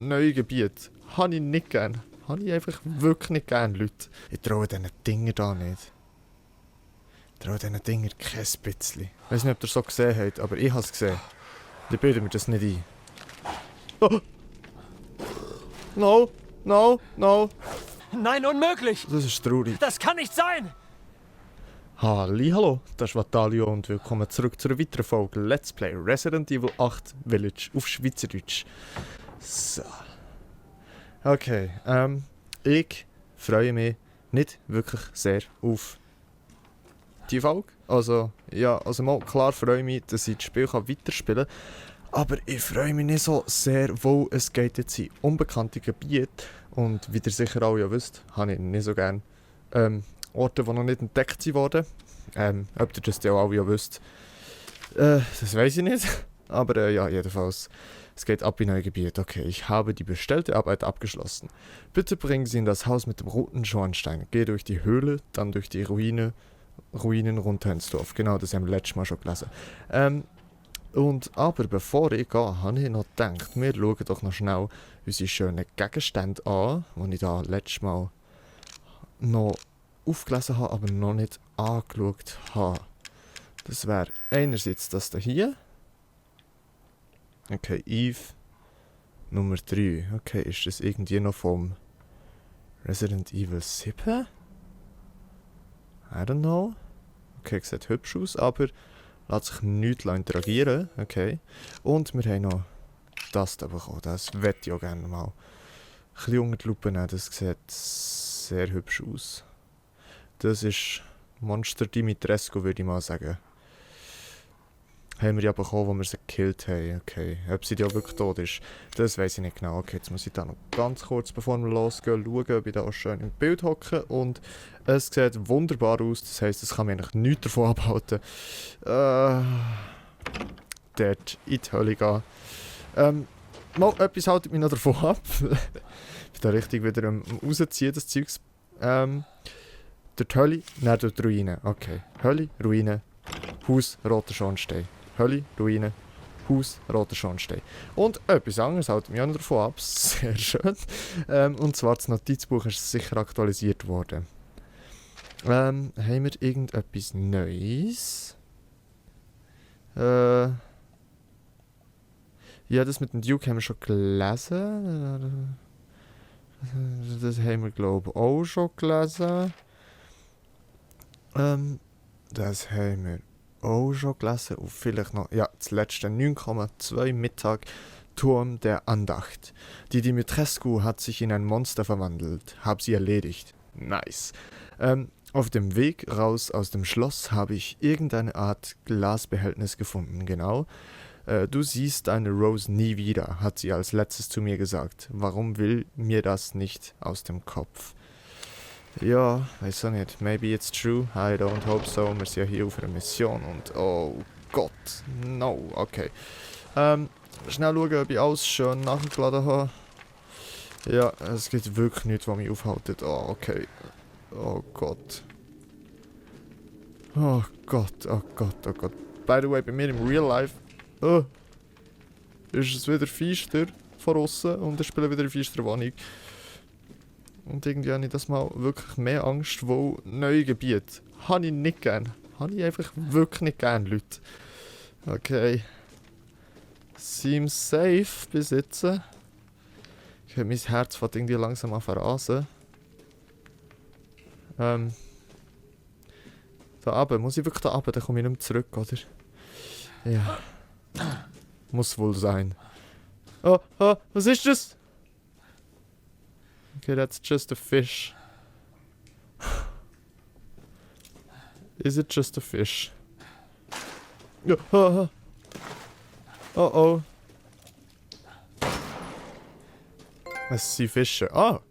neue Gebiete. Habe ich nicht gern. Habe ich einfach wirklich nicht gern, Leute. Ich traue diesen Dingen da nicht. Ich traue diesen Dingen kein bisschen. Ich weiß nicht, ob ihr es so gesehen habt, aber ich habe es gesehen. Ich bilde mir das nicht ein. Oh. No, no, no. Nein, unmöglich! Das ist traurig. Das kann nicht sein! Hallo, das ist Vatalio und willkommen zurück zu einer weiteren Folge Let's Play Resident Evil 8 Village auf Schweizerdeutsch. So. Okay, ich freue mich nicht wirklich sehr auf die Folge. Also mal klar freue ich mich, dass ich das Spiel weiterspielen kann. Aber ich freue mich nicht so sehr, weil es geht jetzt in unbekannte Gebiete. Und wie ihr sicher alle ja wisst, habe ich nicht so gerne Orte, die noch nicht entdeckt wurden. Ob ihr das ja alle ja wisst, das weiß ich nicht. Aber ja, jedenfalls, es geht ab in neue Gebiete. Okay, ich habe die bestellte Arbeit abgeschlossen. Bitte bringen Sie in das Haus mit dem roten Schornstein. Gehe durch die Höhle, dann durch die Ruinen runter ins Dorf. Genau, das haben wir letztes Mal schon gelesen. Aber bevor ich gehe, habe ich noch gedacht, wir schauen doch noch schnell unsere schönen Gegenstände an, die ich da letztes Mal noch aufgelesen habe, aber noch nicht angeschaut habe. Das wäre einerseits das hier. Okay, Eve Nummer 3. Okay, ist das irgendwie noch vom Resident Evil 7? I don't know. Okay, sieht hübsch aus, aber lässt sich nichts interagieren. Okay. Und wir haben noch das da bekommen. Das möchte ich auch gerne mal ein bisschen unter die Lupe nehmen. Das sieht sehr hübsch aus. Das ist Monster Dimitrescu, würde ich mal sagen. Haben wir ja bekommen, wo wir sie gekillt haben. Okay. Ob sie ja wirklich tot ist, das weiß ich nicht genau. Okay, jetzt muss ich da noch ganz kurz, bevor wir losgehen, schauen, ob ich da auch schön im Bild hocke. Und es sieht wunderbar aus. Das heisst, es kann mich eigentlich nichts davon abhalten. Dort in die Hölle gehen. Mal etwas haltet mich noch davon ab. Ich bin da richtig wieder am rausziehen, das Zeugs. Durch die Hölle, dann durch die Ruine. Okay. Hölle, Ruine, Haus, roter Schornstein. Hölle, Ruine, Haus, roter Schornstein. Und etwas anderes hält mich auch noch davon ab. Sehr schön. Und zwar das Notizbuch ist sicher aktualisiert worden. Haben wir irgendetwas Neues? Ja, das mit dem Duke haben wir schon gelesen. Das haben wir, glaube ich, auch schon gelesen. Das haben wir auch schon gelesen. Und vielleicht noch, ja, das letzte 9,2 Mittag. Turm der Andacht. Die Dimitrescu hat sich in ein Monster verwandelt. Hab sie erledigt. Nice. Auf dem Weg raus aus dem Schloss habe ich irgendeine Art Glasbehältnis gefunden, genau. Du siehst deine Rose nie wieder, hat sie als letztes zu mir gesagt. Warum will mir das nicht aus dem Kopf? Ja, weiß auch nicht. Maybe it's true. I don't hope so. Wir sind ja hier auf einer Mission und oh Gott, no, okay. Schnell schauen, ob ich alles schön nachgeladen habe. Ja, es gibt wirklich nichts, was mich aufhält. Oh, okay. Oh Gott. Oh Gott, oh Gott, oh Gott. By the way, bei mir im Real Life ist es wieder feister von außen und ich spiele wieder in feister Wohnung. Und irgendwie habe ich das mal wirklich mehr Angst, weil neue Gebiete habe ich nicht gern. Habe ich einfach wirklich nicht gern, Leute. Okay. Seems safe bis jetzt. Okay, mein Herz fängt irgendwie langsam an verrasen. Da runter. Muss ich wirklich da runter? Dann komme ich nicht mehr zurück, oder? Ja. Muss wohl sein. Oh, was ist das? Okay, that's just a fish. Is it just a fish? Oh. Was sind Fische? Ah,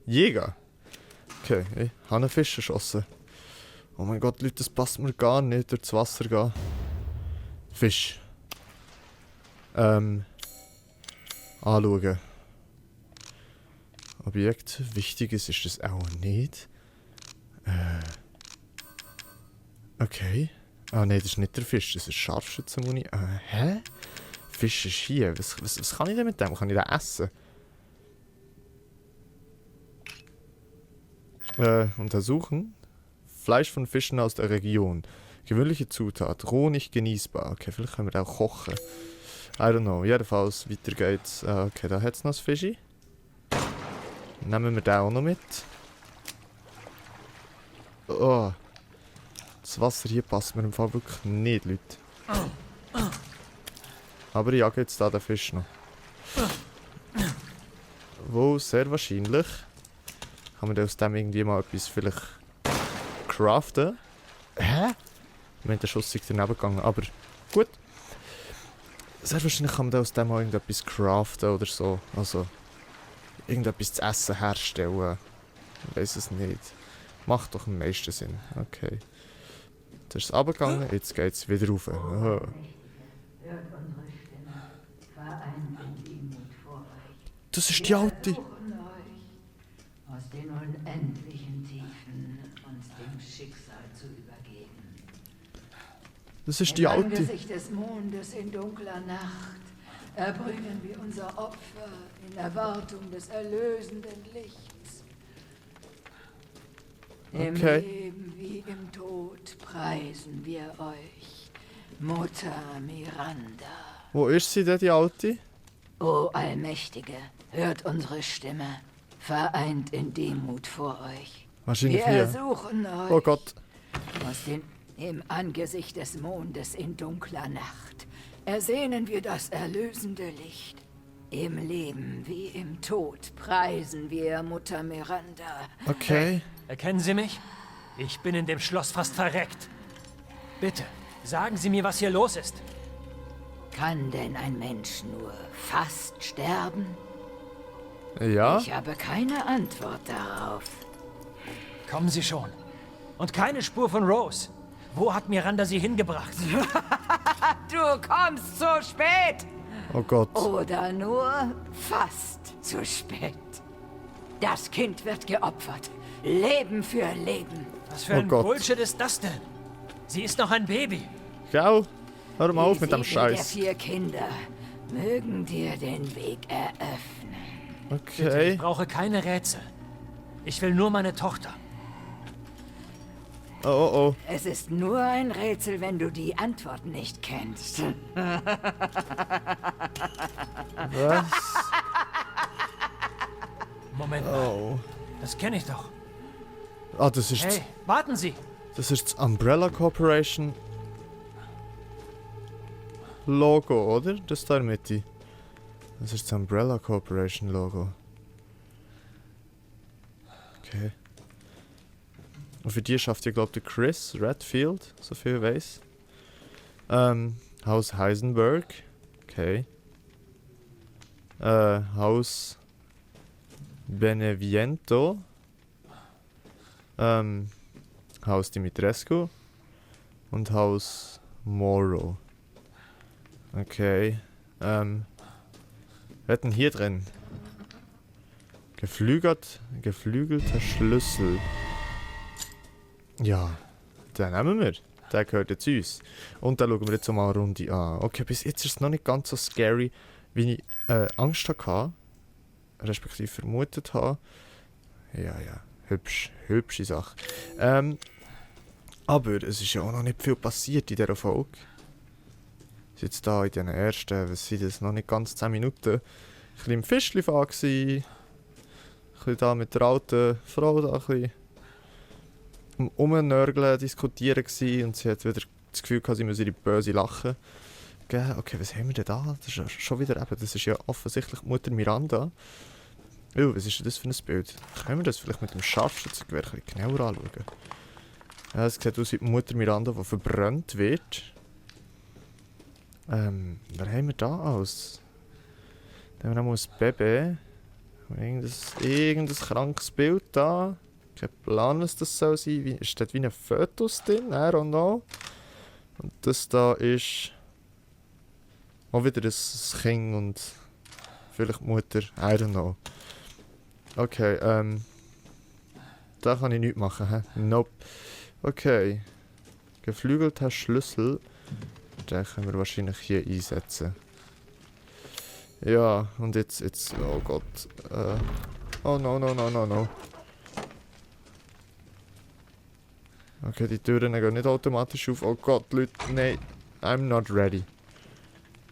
Jäger. Okay, ich habe einen Fisch erschossen. Oh mein Gott, Leute, das passt mir gar nicht, durchs Wasser gehen. Fisch. Anschauen. Objekt. Wichtiges ist das auch nicht. Okay. Ah nein, das ist nicht der Fisch, das ist Scharfschützenmuni. Hä? Fisch ist hier. Was kann ich denn mit dem? Kann ich den essen? Untersuchen. Fleisch von Fischen aus der Region. Gewöhnliche Zutat. Roh nicht genießbar. Okay, vielleicht können wir auch kochen. I don't know. Jedenfalls, weiter geht's. Okay, da hat es noch das Fischi. Nehmen wir den auch noch mit. Oh. Das Wasser hier passt mir im Fall wirklich nicht, Leute. Aber ich jage jetzt da den Fisch noch. Wo sehr wahrscheinlich kann man aus dem irgendwie mal etwas vielleicht craften. Hä? Wir haben den Schuss daneben gegangen, aber gut. Sehr wahrscheinlich kann man aus dem mal irgendetwas craften oder so. Also irgendetwas zu essen herstellen. Ich weiß es nicht. Macht doch am meisten Sinn. Okay. Jetzt ist es runtergegangen, jetzt geht es wieder rauf. Oh. Hört unsere Stimme, vereint in Demut vor euch. Das ist die Alte. Wir suchen euch aus den unendlichen Tiefen uns dem Schicksal zu übergeben. Das ist die Im Alte. Angesicht des Mondes in dunkler Nacht erbringen wir unser Opfer in Erwartung des erlösenden Lichts. Im Okay. Leben wie im Tod preisen wir euch, Mutter Miranda. Wo ist sie denn, die Alte? O Allmächtige, hört unsere Stimme, vereint in Demut vor euch. Wahrscheinlich Wir hier. ersuchen euch Oh Gott. im Angesicht des Mondes in dunkler Nacht ersehnen wir das erlösende Licht. Im Leben wie im Tod preisen wir Mutter Miranda. Okay. Erkennen Sie mich? Ich bin in dem Schloss fast verreckt. Bitte, sagen Sie mir, was hier los ist. Kann denn ein Mensch nur fast sterben? Ja? Ich habe keine Antwort darauf. Kommen Sie schon. Und keine Spur von Rose. Wo hat Miranda sie hingebracht? Du kommst zu spät! Oh Gott. Oder nur fast zu spät. Das Kind wird geopfert. Leben für Leben. Was für Oh ein Gott. Bullshit ist das denn? Sie ist noch ein Baby. Gau. Hör mal auf Die mit dem Siegel der Scheiß. 4 Kinder mögen dir den Weg eröffnen. Ich Okay. brauche keine Rätsel. Ich will nur meine Tochter. Oh, oh, oh. Es ist nur ein Rätsel, wenn du die Antwort nicht kennst. Was? Moment mal, Oh. das kenne ich doch. Ah, das ist, Hey, warten Sie. das ist das Umbrella Corporation Logo, oder? Das da in der Mitte. Das ist das Umbrella Corporation Logo. Okay. Und für die schafft ja, glaube ich, der Chris Redfield, so viel ich weiß. Haus Heisenberg. Okay. Haus Beneviento. Haus Dimitrescu. Und Haus Moro. Okay. Was hat denn hier drin? Geflügelter Schlüssel. Ja, den nehmen wir. Der gehört jetzt uns. Und dann schauen wir jetzt mal eine Runde an. Okay, bis jetzt ist es noch nicht ganz so scary, wie ich Angst hatte. Respektive vermutet habe. Ja, hübsche Sache. Aber es ist ja auch noch nicht viel passiert in dieser Folge. Ich bin jetzt da in den ersten, was sind das, noch nicht ganz 10 Minuten. Ein bisschen im Fischli-Fahr gsi. Ein bisschen da mit der alten Frau da ein bisschen umnörgeln, diskutieren gsi. Und sie hat wieder das Gefühl gehabt, sie müsse ihre böse lachen. Okay, was haben wir denn da? Das ist ja schon wieder eben, das ist ja offensichtlich die Mutter Miranda. Was ist denn das für ein Bild? Können wir das vielleicht mit dem Scharfschützengewehr ein bisschen genauer anschauen? Ja, es sieht aus wie die Mutter Miranda, die verbrannt wird. Wer haben wir da aus? Da haben wir noch ein Baby. Irgendein krankes Bild da. Kein Plan, was das soll sein. Ist dort wie ein Fötus drin? I don't know. Und das da ist auch wieder ein Kind und vielleicht die Mutter. I don't know. Okay, da kann ich nichts machen. He? Nope. Okay. Geflügelter Schlüssel. Den können wir wahrscheinlich hier einsetzen. Ja, und jetzt oh Gott. Oh no. Okay, die Türen gehen nicht automatisch auf. Oh Gott, Leute, nein. I'm not ready.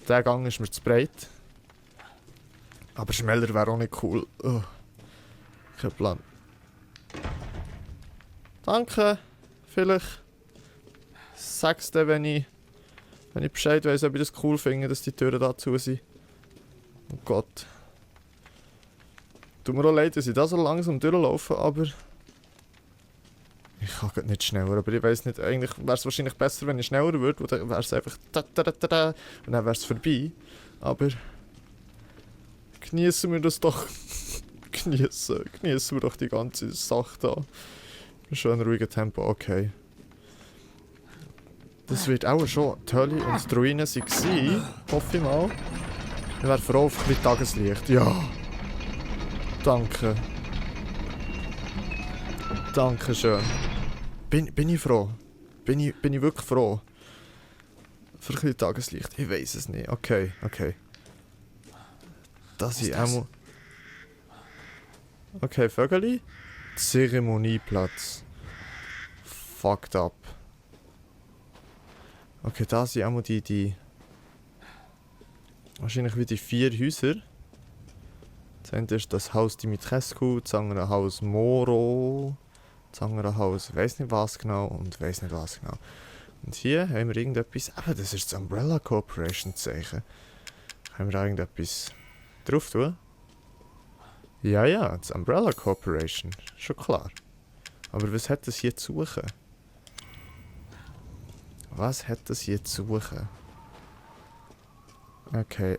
Der Gang ist mir zu breit. Aber schneller wäre auch nicht cool. Oh. Kein Plan. Danke. Vielleicht sag's dir, wenn ich Bescheid weiss, ob ich das cool finde, dass die Türen da zu sind. Oh Gott. Tut mir auch leid, dass ich da so langsam durchlaufe, aber... Ich kann grad nicht schneller, aber ich weiss nicht, eigentlich wäre es wahrscheinlich besser, wenn ich schneller würde, dann wäre es einfach und dann wäre es vorbei. Aber... Genießen wir das doch. Genießen wir doch die ganze Sache da. Schön ruhiger Tempo, okay. Das wird auch schon die Hölle und die Ruinen sein, hoffe ich mal. Ich wäre froh auf ein bisschen Tageslicht. Ja. Danke. Dankeschön. Bin ich froh? Bin ich wirklich froh? Für ein bisschen Tageslicht? Ich weiß es nicht. Okay. Das ist einmal... Okay, Vögeli. Zeremonieplatz. Fucked up. Okay, da sind einmal die... Wahrscheinlich wie die 4 Häuser. Das eine ist das Haus Dimitrescu, das andere Haus Moro, das andere Haus weiss nicht was genau und weiss nicht was genau. Und hier haben wir irgendetwas... Ah, das ist das Umbrella Corporation Zeichen. Können wir da irgendetwas drauf tun? Ja, das Umbrella Corporation. Schon klar. Aber was hat das hier zu suchen? Was hat das hier zu suchen? Okay,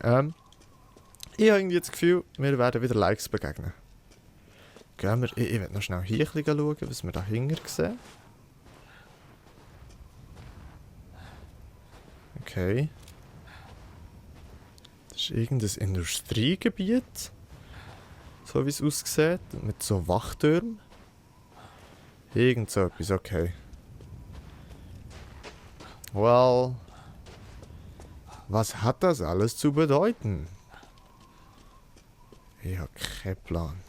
ich habe irgendwie das Gefühl, wir werden wieder Likes begegnen. Gehen wir... Ich will noch schnell hier ein bisschen schauen, was wir da hinten sehen. Okay. Das ist irgendein Industriegebiet. So wie es aussieht. Mit so Wachtürmen. Irgend so etwas, okay. Well... Was hat das alles zu bedeuten? Ich habe keinen Plan.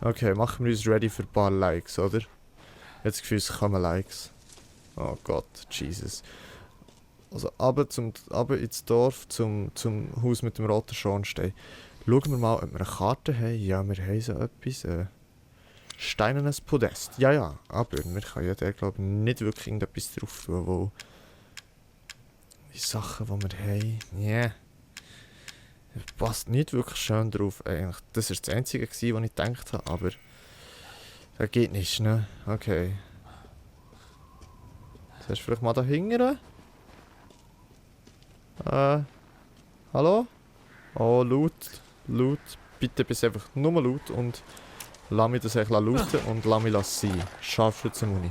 Okay, machen wir uns ready für ein paar Likes, oder? Jetzt Gefühl, es kommen Likes. Oh Gott, Jesus. Also, aber ins Dorf, zum Haus mit dem roten Schornstein. Schauen wir mal, ob wir eine Karte haben. Ja, wir haben so etwas. Steinernes Podest. Ja, aber wir können ja da, glaube ich, nicht wirklich irgendetwas drauf tun, wo... Die Sachen, die wir haben, yeah. Passt nicht wirklich schön drauf. Eigentlich, das war das Einzige, was ich gedacht habe, aber das geht nicht, ne? Okay. Das heißt vielleicht mal da hinten. Hallo? Oh, laut. Bitte bist einfach nur laut und lass mich das eigentlich lauten und lass mich sein. Scharfschützenmuni.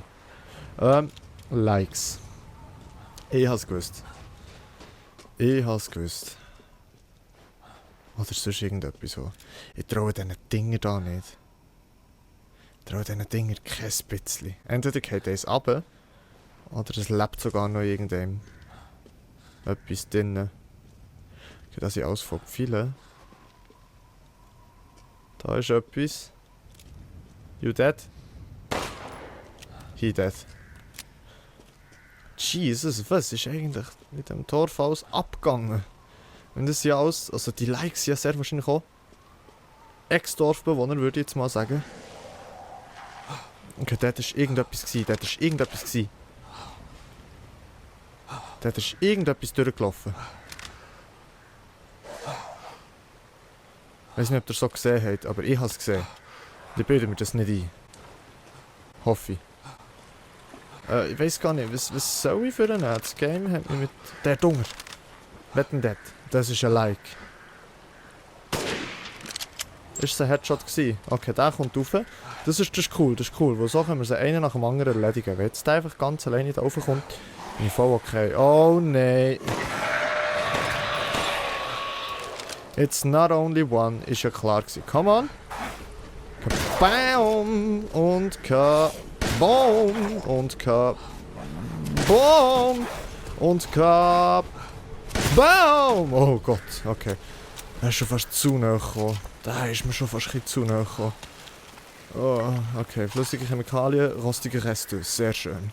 Likes. Ich hab's gewusst. Oder sonst irgendetwas so. Ich traue diesen Dingen da nicht. Ich traue diesen Dingen kein bisschen. Entweder geht eins runter, oder es lebt sogar noch irgendeinem. Etwas drinnen. Okay, das ist alles von vielen. Da ist etwas. You dead? He dead. Jesus, was ist eigentlich mit dem Torfhaus abgegangen? Und das ja alles, also die Likes sind ja sehr wahrscheinlich auch Ex-Dorfbewohner, würde ich jetzt mal sagen. Okay, dort ist irgendetwas gewesen, Dort ist irgendetwas durchgelaufen. Ich weiß nicht, ob ihr es so gesehen habt, aber ich habe es gesehen. Ich bilde mir das nicht ein. Hoffe ich. Ich weiß gar nicht, was soll ich für einen? Das Game hat mich mit... Der Dunger. Wetten das? Das ist ein Like. Ist es ein Headshot gewesen? Okay, der kommt rauf. Das ist cool. Weil so können wir sie einen nach dem anderen erledigen. Wenn jetzt der einfach ganz alleine da raufkommt, bin ich voll okay. Oh nein. It's not only one, ist ja klar gewesen. Come on. Kabam und Kabam und Kabam und Kabam. Oh Gott, okay. Er ist schon fast zu nahe gekommen. Da ist mir schon fast ein bisschen zu nahe gekommen. Oh, okay, flüssige Chemikalien, rostige Reste, sehr schön.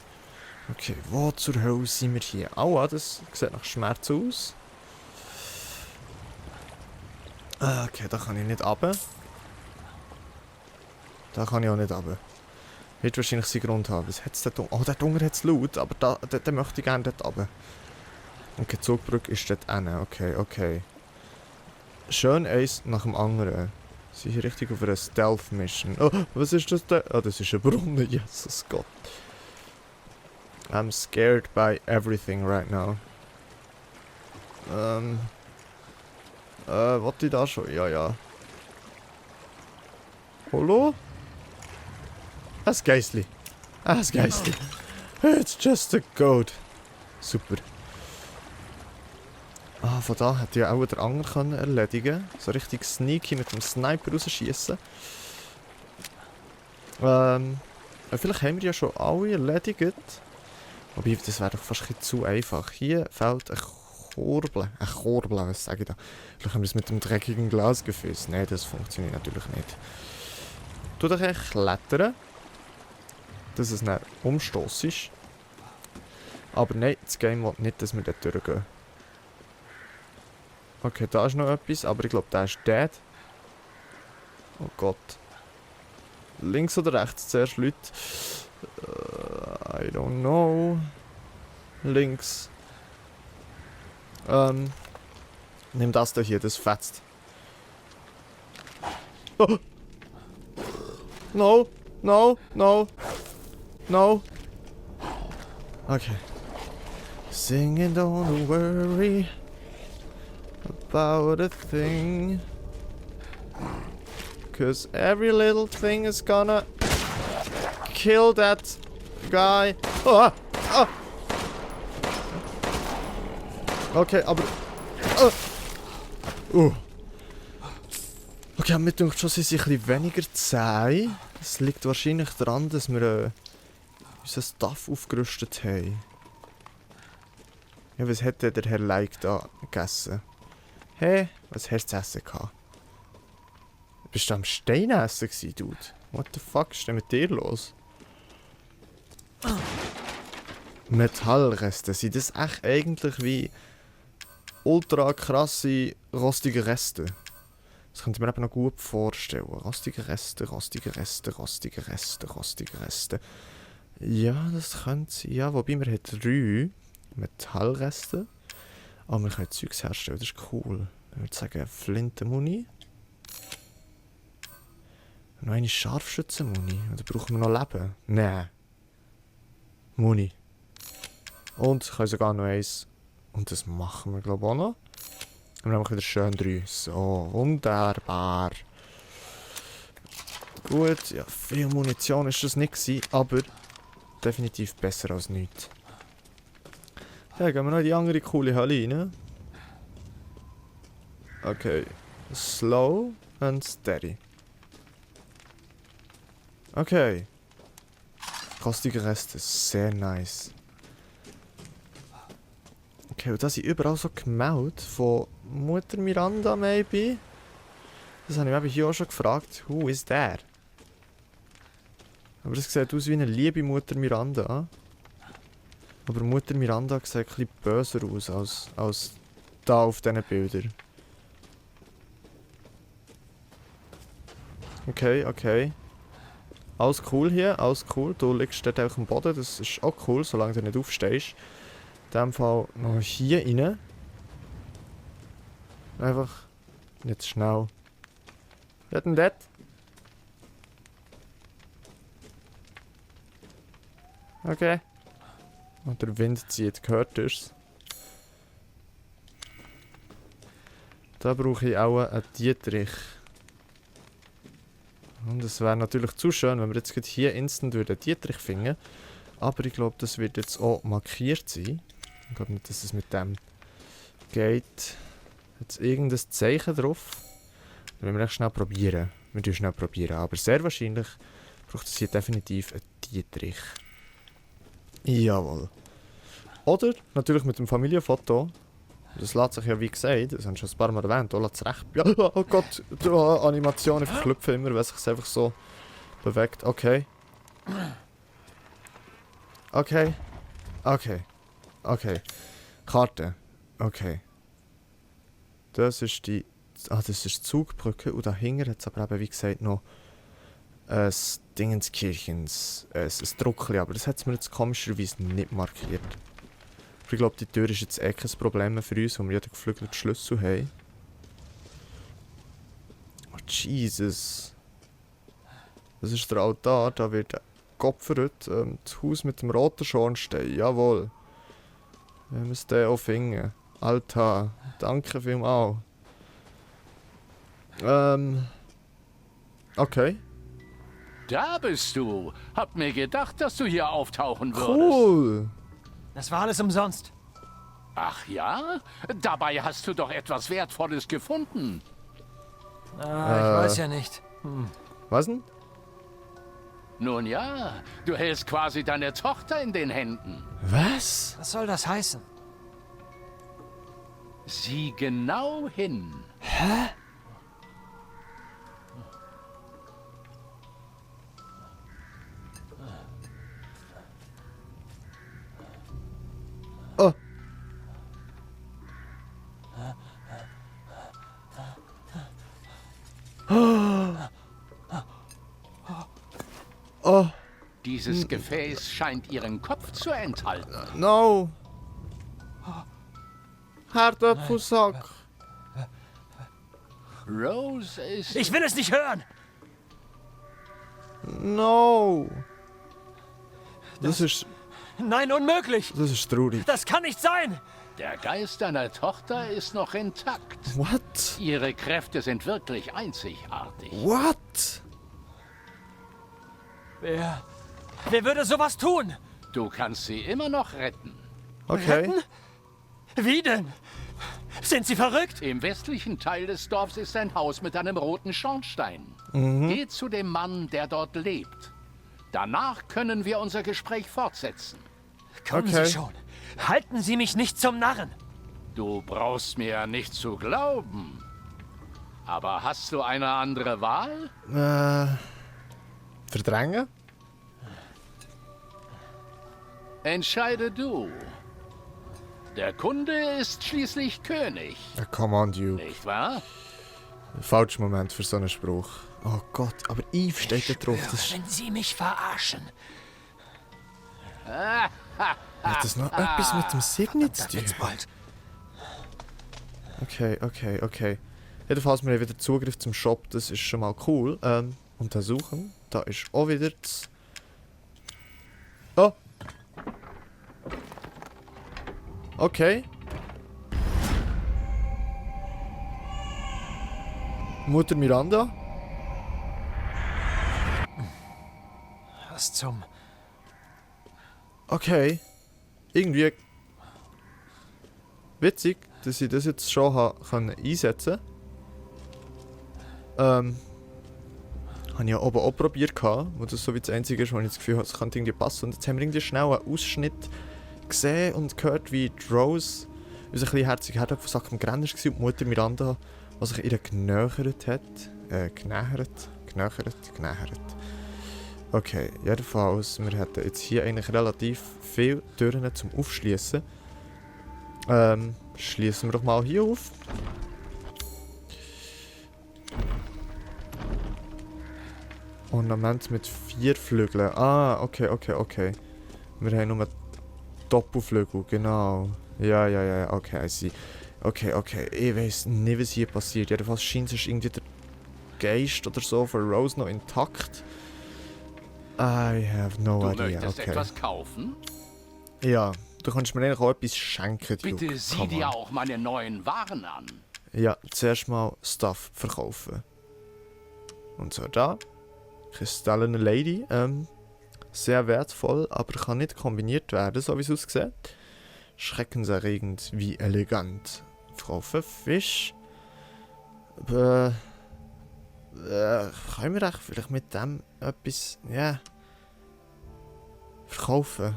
Okay, wo zur Hölle sind wir hier? Aua, das sieht nach Schmerz aus. Okay, da kann ich nicht runter. Da kann ich auch nicht runter. Wird wahrscheinlich seinen Grund haben. Was hat's dort unten? Oh, dort unten hat es laut, aber da möchte ich gerne dort runter. Okay, die Zugbrücke ist dort hinten. Okay, okay. Schön eins nach dem anderen. Sie sind hier richtig auf einer Stealth-Mission. Oh, was ist das da? Oh, das ist ein Brunnen, Jesus Gott. I'm scared by everything right now. Wollte ich da schon? Ja, ja. Hallo? Das Geistli. Das Geistli. It's just a goat. Super. Ah, von da hätte ja auch der Anger können erledigen. So richtig sneaky mit dem Sniper rausschießen. Vielleicht haben wir ja schon alle erledigt. Wobei, das wäre doch fast ein bisschen zu einfach. Hier fehlt ein Korbel. Ein Korbel, was sage ich da? Vielleicht haben wir es mit dem dreckigen Glasgefäß. Nein, das funktioniert natürlich nicht. Tu doch echt klettern. Dass es nicht Umstoss ist. Aber nein, das Game will nicht, dass wir dort durchgehen. Okay, da ist noch etwas, aber ich glaube, der ist dead. Oh Gott. Links oder rechts zuerst Leute? I don't know. Links. Nimm das da hier, das fetzt. Oh. No, no, no. No. Okay. Singing, don't worry about a thing. 'Cause every little thing is gonna kill that guy. Oh, oh. Okay, aber... Okay, mir denkt schon, sie sind ein bisschen weniger zäh. Das liegt wahrscheinlich daran, dass wir unser Stuff aufgerüstet haben. Ja, was hätte der Herr Like da gegessen? Hey, was hast du zu essen gehabt? Bist du am Steinessen gewesen, Dude? What the fuck ist denn mit dir los? Metallreste, sind das echt eigentlich wie ultra krasse rostige Reste? Das könnte ich mir eben noch gut vorstellen. Rostige Reste, rostige Reste, rostige Reste, rostige Reste. Ja, das könnte sein. Ja, wobei wir haben 3 Metallreste. Aber wir können Zeugs herstellen, das ist cool. Ich würde sagen, Flintenmuni. Noch eine Scharfschützenmuni. Oder brauchen wir noch Leben? Nein. Muni. Und können sogar noch eins. Und das machen wir, glaube ich, auch noch. Und dann haben wir wieder schön 3. So, wunderbar. Gut, ja, viel Munition ist das nicht gewesen, aber definitiv besser als nichts. Ja, gehen wir noch in die andere coole Halle rein. Okay. Slow and steady. Okay. Kostige Reste, sehr nice. Okay, und da sind überall so gemeldet von Mutter Miranda, maybe. Das habe ich eben hier auch schon gefragt. Who is there? Aber das sieht aus wie eine liebe Mutter Miranda. Aber Mutter Miranda sieht ein bisschen böser aus als da auf diesen Bildern. Okay, okay. Alles cool hier, alles cool. Du liegst dort auf dem Boden, das ist auch cool, solange du nicht aufstehst. In dem Fall noch hier rein. Einfach nicht schnell. Wer denn das? Okay. Und der Wind zieht, gehört es. Da brauche ich auch einen Dietrich. Und es wäre natürlich zu schön, wenn wir jetzt hier instant einen Dietrich finden. Aber ich glaube, das wird jetzt auch markiert sein. Ich glaube nicht, dass es mit dem geht. Jetzt irgendein Zeichen drauf. Dann wollen wir echt schnell probieren. Wir tun schnell probieren. Aber sehr wahrscheinlich braucht es hier definitiv einen Dietrich. Jawohl. Oder natürlich mit dem Familienfoto. Das lässt sich ja, wie gesagt, das haben wir schon ein paar Mal erwähnt, da lässt es recht... Ja, oh Gott, die Animationen verklüpfen immer, weil es sich einfach so Bewegt, okay. Okay. Okay. Okay. Karte. Okay. Das ist die... Ah, das ist die Zugbrücke. Und dahinter hat es aber eben, wie gesagt, noch ein Dingenskirchens. Ein Druckli. Aber das hat es mir jetzt komischerweise nicht markiert. Aber ich glaube, die Tür ist jetzt eh kein Problem mehr für uns, weil wir ja den geflügelten Schlüssel haben. Oh, Jesus. Das ist der Altar. Da wird geopfert. Das Haus mit dem roten Schornstein. Jawohl. Wir müssen den auch finden. Altar. Danke vielmals. Okay. Da bist du. Hab mir gedacht, dass du hier auftauchen würdest. Cool. Das war alles umsonst. Ach ja? Dabei hast du doch etwas Wertvolles gefunden. Ah, ich weiß ja nicht. Was denn? Nun ja, du hältst quasi deine Tochter in den Händen. Was? Was soll das heißen? Sieh genau hin. Oh. Oh, Dieses Gefäß scheint ihren Kopf zu enthalten. no. Herdöpfelsack. Rose ist... Ich will es nicht hören! No. Das ist Nein, unmöglich! traurig. Das kann nicht sein! Der Geist deiner Tochter ist noch intakt. What? Ihre Kräfte sind wirklich einzigartig. What? Wer würde sowas tun? Du kannst sie immer noch retten. Okay. Wie denn? Sind Sie verrückt? Im westlichen Teil des Dorfs ist ein Haus mit einem roten Schornstein. Geh zu dem Mann, der dort lebt. Danach können wir unser Gespräch fortsetzen. Kommen Okay. Sie schon. Halten Sie mich nicht zum Narren. Du brauchst mir nicht zu glauben. Aber hast du eine andere Wahl? Verdrängen? Entscheide du. Der Kunde ist schließlich König, Ja, come on, Duke. nicht wahr? Falscher Moment für so einen Spruch. Oh Gott, aber Eve steht da drauf. Das ist, Wenn Sie mich verarschen. hat das noch etwas mit dem Signet zu tun? Wird's bald. Okay. Jedenfalls, wir haben wieder Zugriff zum Shop, das ist schon mal cool. Untersuchen. Da ist auch wieder das... Oh! Okay. Mutter Miranda? Was zum... Okay. Irgendwie... Witzig, dass ich das jetzt schon einsetzen konnte. Habe ich ja oben auch probiert, wo das so wie das Einzige ist, wo ich das Gefühl habe, es könnte irgendwie passen. Und jetzt haben wir irgendwie schnell einen Ausschnitt gesehen und gehört, wie die Rose, unser kleiner herziger Herdöpfelsack am Grenner war und die Mutter Miranda, die sich ihr genähert hat. Genähert. Okay, jedenfalls, wir hätten jetzt hier eigentlich relativ viele Türen zum Aufschließen. Schließen wir doch mal hier auf. Ornament mit 4 Flügeln. Ah, okay. Wir haben nur Doppelflügel, genau. Ja, okay, I see. Okay. Ich weiss nicht, was hier passiert. Jedenfalls scheint es irgendwie der Geist oder so von Rose noch intakt. I have no Du idea. möchtest Okay. etwas kaufen? Ja, du kannst mir eigentlich auch etwas schenken, Duke. Bitte sieh Come dir on. auch meine neuen Waren an. Ja, zuerst mal Stuff verkaufen. Und so da. Kristallene Lady. Sehr wertvoll, aber kann nicht kombiniert werden, so wie es aussieht. Schreckenserregend wie elegant. Verkaufen Fisch. Können wir echt vielleicht mit dem etwas, verkaufen?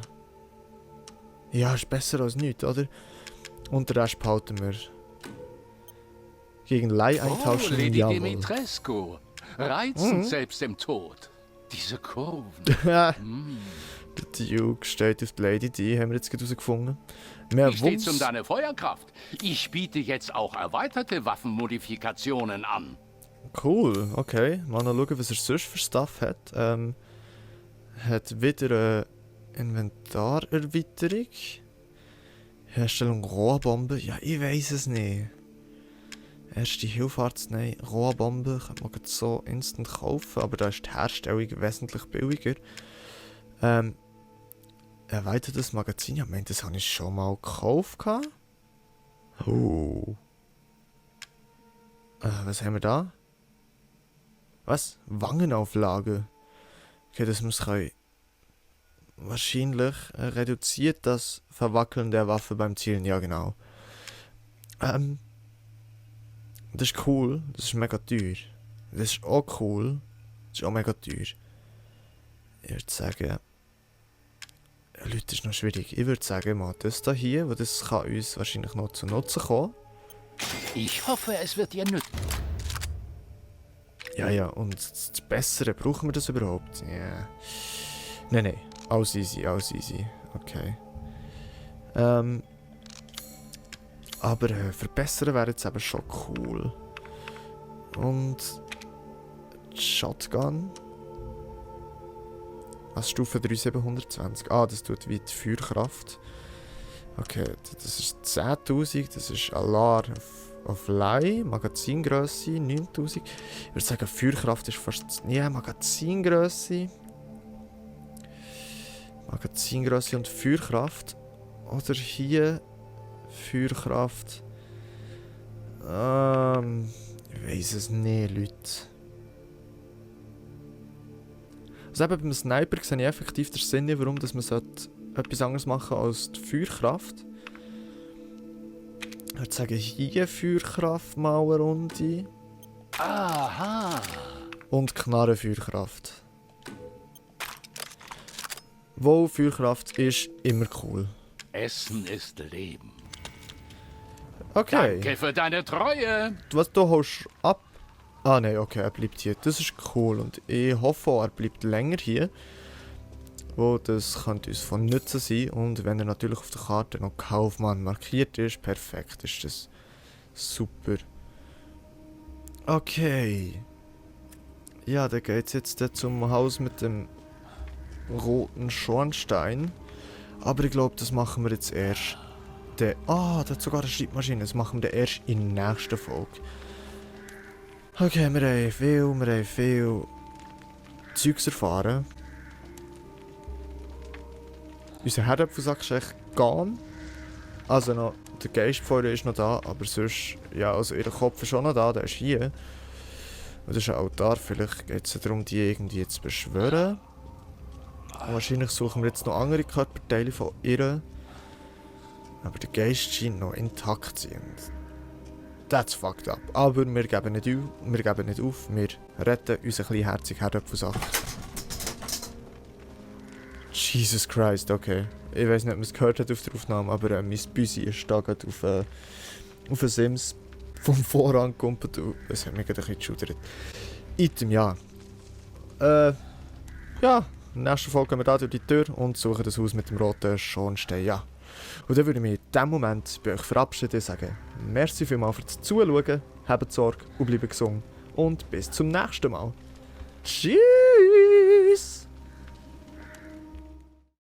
Ja, ist besser als nichts, oder? Und den Rest behalten wir. Gegen Leih eintauschen, Lady jawohl. Dimitrescu. Reizend selbst im Tod. Diese Kurven. Der Duke steht auf die Lady D, haben wir jetzt gerade herausgefunden. Mehr Wie steht's um deine Feuerkraft? Ich biete jetzt auch erweiterte Waffenmodifikationen an. Cool, okay. Mal noch schauen, was er sonst für Stuff hat. Hat wieder eine Inventarerweiterung. Herstellung Rohrbomben. Ja, ich weiß es nicht. Erste Hilfarznei, Rohrbomben kann man so instant kaufen, aber da ist die Herstellung wesentlich billiger. Erweitertes Magazin, ja, das habe ich schon mal gekauft. Oh. Was haben wir da? Was? Wangenauflage. Okay, das muss wahrscheinlich reduziert das Verwackeln der Waffe beim Zielen, ja genau. Das ist cool, das ist mega teuer. Das ist auch cool, das ist auch mega teuer. Ich würde sagen, Leute, das ist noch schwierig. Ich würde sagen, mal das da hier, weil das kann uns wahrscheinlich noch zu Nutzen kommen. Ich hoffe, es wird dir nützen. Ja, und das Bessere, brauchen wir das überhaupt? Ja. Yeah. Nein, alles easy. Okay. Aber verbessern wäre jetzt eben schon cool. Und die Shotgun. Was Stufe 3720? Ah, das tut wie die Feuerkraft. Okay, das ist 10.000, das ist Alarm auf Leih, Magazingrösse 9.000. Ich würde sagen, Feuerkraft ist fast... Ja, Magazingrösse und Feuerkraft. Oder hier Feuerkraft. Ich weiß es nicht, Leute. Also eben beim Sniper sehe ich effektiv den Sinn, warum dass man etwas anderes machen als die Feuerkraft. Ich würde sagen, hier Feuerkraft mal eine Runde. Aha. Und Knarrenfeuerkraft. Wo Feuerkraft ist immer cool. Essen ist Leben. Okay. Danke für deine Treue. Was du holst ab? Ah nein, okay, er bleibt hier. Das ist cool und ich hoffe auch, er bleibt länger hier. Wo das könnte uns von Nutzen sein. Und wenn er natürlich auf der Karte noch Kaufmann markiert ist, perfekt, ist das super. Okay. Ja, dann geht's jetzt zum Haus mit dem roten Schornstein. Aber ich glaube, das machen wir jetzt erst. Der hat sogar eine Schreibmaschine. Das machen wir erst in der nächsten Folge. Okay, wir haben viel Zeugs erfahren. Unser Herdöpfelsack ist echt gone. Also noch, der Geistfeuer ist noch da, aber sonst, ja, also ihr Kopf ist auch noch da, der ist hier. Und das ist ein Altar, vielleicht geht es darum, die irgendwie zu beschwören. Und wahrscheinlich suchen wir jetzt noch andere Körperteile von ihr. Aber der Geist scheint noch intakt zu sein. That's fucked up. Aber wir geben nicht auf. Wir retten unseren kleinen herzigen Herdöpfelsack. Jesus Christ, okay. Ich weiß nicht, ob man es gehört hat auf der Aufnahme, aber mein Büsi ist da gerade auf einen Sims vom Vorhang gekumpelt. Es hat mich gerade ein bisschen geschudert. Item, ja. Ja, in der nächsten Folge gehen wir da durch die Tür und suchen das Haus mit dem roten Schornstein, ja. Und dann würde ich mich in diesem Moment bei euch verabschieden und sagen, merci vielmals fürs Zuschauen, habt Sorge und bleibt gesund und bis zum nächsten Mal. Tschüss!